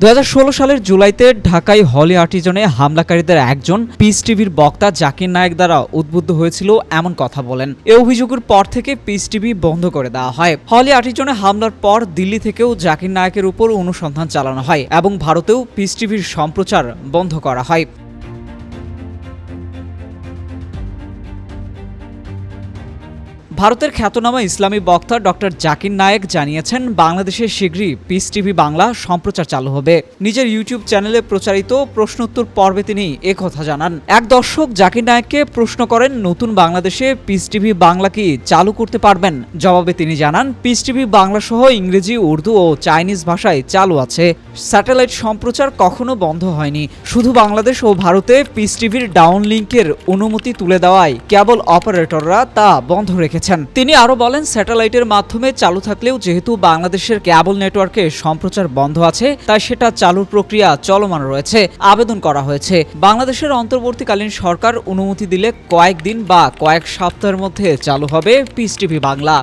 2016 সালের জুলাইতে ঢাকায় হলি আর্টিজনে হামলাকারীদের একজন পিস টিভির বক্তা জাকির নায়েক দ্বারা উদ্বুদ্ধ হয়েছিল এমন কথা বলেন। এ অভিযোগের পর থেকে পিস টিভি বন্ধ করে দেওয়া হয়। হলি আর্টিজনে হামলার পর দিল্লি থেকেও জাকির নায়েকের উপর অনুসন্ধান চালানো হয় এবং ভারতেও পিস টিভির সম্প্রচার বন্ধ করা হয়। ভারতের খ্যাতনামা ইসলামী বক্তা ডক্টর জাকির নায়েক জানিয়েছেন, বাংলাদেশে শীঘ্রই পিস টিভি বাংলা সম্প্রচার চালু হবে। নিজের ইউটিউব চ্যানেলে প্রচারিত প্রশ্নোত্তর পর্বে তিনি একথা জানান। এক দর্শক জাকির নায়েককে প্রশ্ন করেন, নতুন বাংলাদেশে পিস টিভি বাংলা কি চালু করতে পারবেন? জবাবে তিনি জানান, পিস টিভি বাংলা সহ ইংরেজি, উর্দু ও চাইনিজ ভাষায় চালু আছে। স্যাটেলাইট সম্প্রচার কখনো বন্ধ হয়নি। শুধু বাংলাদেশ ও ভারতে পিস টিভির ডাউন লিঙ্কের অনুমতি তুলে দেওয়ায় কেবল অপারেটররা তা বন্ধ রেখেছে। তিনি আরো বলেন, স্যাটেলাইটের মাধ্যমে চালু থাকলেও যেহেতু বাংলাদেশের কেবল নেটওয়ার্কে সম্প্রচার বন্ধ আছে, তাই সেটা চালুর প্রক্রিয়া চলমান রয়েছে। আবেদন করা হয়েছে। বাংলাদেশের অন্তর্বর্তীকালীন সরকার অনুমতি দিলে কয়েকদিন বা কয়েক সপ্তাহের মধ্যে চালু হবে পিস টিভি বাংলা।